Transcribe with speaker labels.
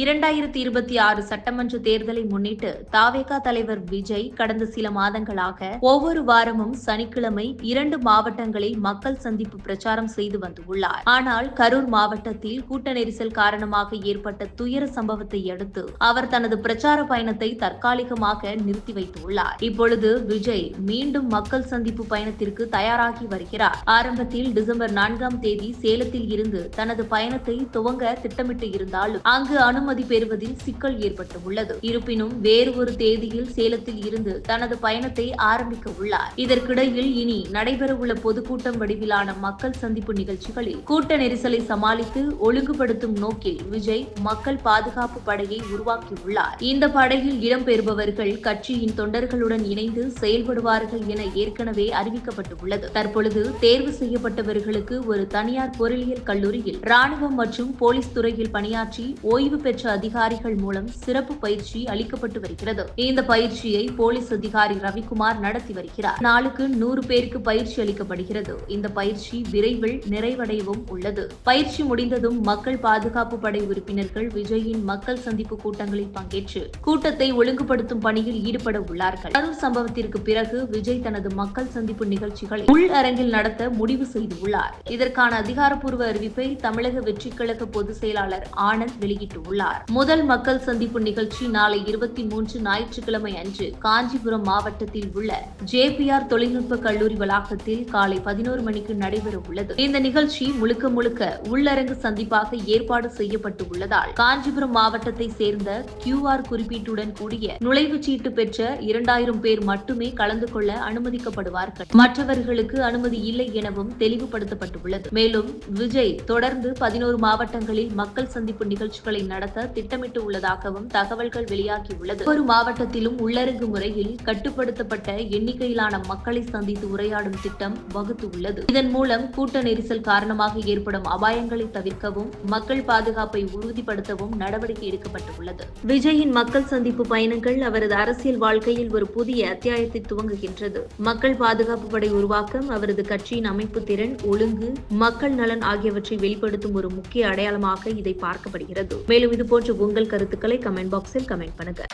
Speaker 1: 2026 சட்டமன்ற தேர்தலை முன்னிட்டு தாவேகா தலைவர் விஜய் கடந்த சில மாதங்களாக ஒவ்வொரு வாரமும் சனிக்கிழமை 2 மாவட்டங்களில் மக்கள் சந்திப்பு பிரச்சாரம் செய்து வந்துள்ளார். ஆனால் கரூர் மாவட்டத்தில் கூட்ட நெரிசல் காரணமாக ஏற்பட்ட துயர சம்பவத்தை அடுத்து அவர் தனது பிரச்சார பயணத்தை தற்காலிகமாக நிறுத்தி வைத்துள்ளார். இப்பொழுது விஜய் மீண்டும் மக்கள் சந்திப்பு பயணத்திற்கு தயாராகி வருகிறார். ஆரம்பத்தில் டிசம்பர் 4ஆம் தேதி சேலத்தில் இருந்து தனது பயணத்தை துவங்க திட்டமிட்டு இருந்தாலும் அங்கு அனுமதி பெறுவதில் சிக்கல் ஏற்பட்டுள்ளது. இருப்பினும் வேறு ஒரு தேதியில் சேலத்தில் இருந்து தனது பயணத்தை ஆரம்பிக்க உள்ளார். இதற்கிடையில் இனி நடைபெறவுள்ள பொதுக்கூட்டம் வடிவிலான மக்கள் சந்திப்பு நிகழ்ச்சிகளில் கூட்ட நெரிசலை சமாளித்து ஒழுங்குபடுத்தும் நோக்கில் விஜய் மக்கள் பாதுகாப்பு படையை உருவாக்கியுள்ளார். இந்த படையில் இடம்பெறுபவர்கள் கட்சியின் தொண்டர்களுடன் இணைந்து செயல்படுவார்கள் என ஏற்கனவே அறிவிக்கப்பட்டுள்ளது. தற்பொழுது தேர்வு செய்யப்பட்டவர்களுக்கு ஒரு தனியார் பொருளியல் கல்லூரியில் ராணுவம் மற்றும் போலீஸ் துறையில் பணியாற்றி ஓய்வு பெற்ற அதிகாரிகள் மூலம் சிறப்பு பயிற்சி அளிக்கப்பட்டு வருகிறது. இந்த பயிற்சியை போலீஸ் அதிகாரி ரவிக்குமார் நடத்தி வருகிறார். நாளுக்கு 100 பேருக்கு பயிற்சி அளிக்கப்படுகிறது. இந்த பயிற்சி விரைவில் நிறைவடையவும் உள்ளது. பயிற்சி முடிந்ததும் மக்கள் பாதுகாப்பு படை உறுப்பினர்கள் விஜயின் மக்கள் சந்திப்பு கூட்டங்களில் பங்கேற்று கூட்டத்தை ஒழுங்குபடுத்தும் பணியில் ஈடுபட உள்ளார்கள். கரூர் சம்பவத்திற்கு பிறகு விஜய் தனது மக்கள் சந்திப்பு நிகழ்ச்சிகளை உள் அரங்கில் நடத்த முடிவு செய்துள்ளார். இதற்கான அதிகாரப்பூர்வ அறிவிப்பை தமிழக வெற்றிக் கழக பொதுச் செயலாளர் ஆனந்த் வெளியிட்டுள்ளார். முதல் மக்கள் சந்திப்பு நிகழ்ச்சி நாளை 23 ஞாயிற்றுக்கிழமை அன்று காஞ்சிபுரம் மாவட்டத்தில் உள்ள ஜேபிஆர் தொழில்நுட்ப கல்லூரி வளாகத்தில் காலை 11 மணிக்கு நடைபெற உள்ளது. இந்த நிகழ்ச்சி முழுக்க முழுக்க உள்ளரங்கு சந்திப்பாக ஏற்பாடு செய்யப்பட்டு உள்ளதால் காஞ்சிபுரம் மாவட்டத்தை சேர்ந்த QR குறிப்பீட்டுடன் கூடிய நுழைவுச் சீட்டு பெற்ற 2000 பேர் மட்டுமே கலந்து கொள்ள அனுமதிக்கப்படுவார்கள். மற்றவர்களுக்கு அனுமதி இல்லை எனவும் தெளிவுபடுத்தப்பட்டுள்ளது. மேலும் விஜய் தொடர்ந்து 11 மாவட்டங்களில் மக்கள் சந்திப்பு நிகழ்ச்சிகளை நடத்த திட்டமிட்டு உள்ளதாகவும் தகவல்கள் வெளியாகியுள்ளது. ஒரு மாவட்டத்திலும் உள்ளரங்கு முறையில் கட்டுப்படுத்தப்பட்ட எண்ணிக்கையிலான மக்களை சந்தித்து உரையாடும் திட்டம் வகுத்துள்ளது. இதன் மூலம் கூட்ட நெரிசல் காரணமாக ஏற்படும் அபாயங்களை தவிர்க்கவும் மக்கள் பாதுகாப்பை உறுதிப்படுத்தவும் நடவடிக்கை எடுக்கப்பட்டுள்ளது. விஜயின் மக்கள் சந்திப்பு பயணங்கள் அவரது அரசியல் வாழ்க்கையில் ஒரு புதிய அத்தியாயத்தை துவங்குகின்றது. மக்கள் பாதுகாப்பு படை உருவாக்கம் அவரது கட்சியின் அமைப்பு திறன், ஒழுங்கு, மக்கள் நலன் ஆகியவற்றை வெளிப்படுத்தும் ஒரு முக்கிய அடையாளமாக இதை பார்க்கப்படுகிறது. மேலும் இதுபோன்ற உங்கள் கருத்துக்களை கமெண்ட் பாக்ஸில் கமெண்ட் பண்ணுங்க.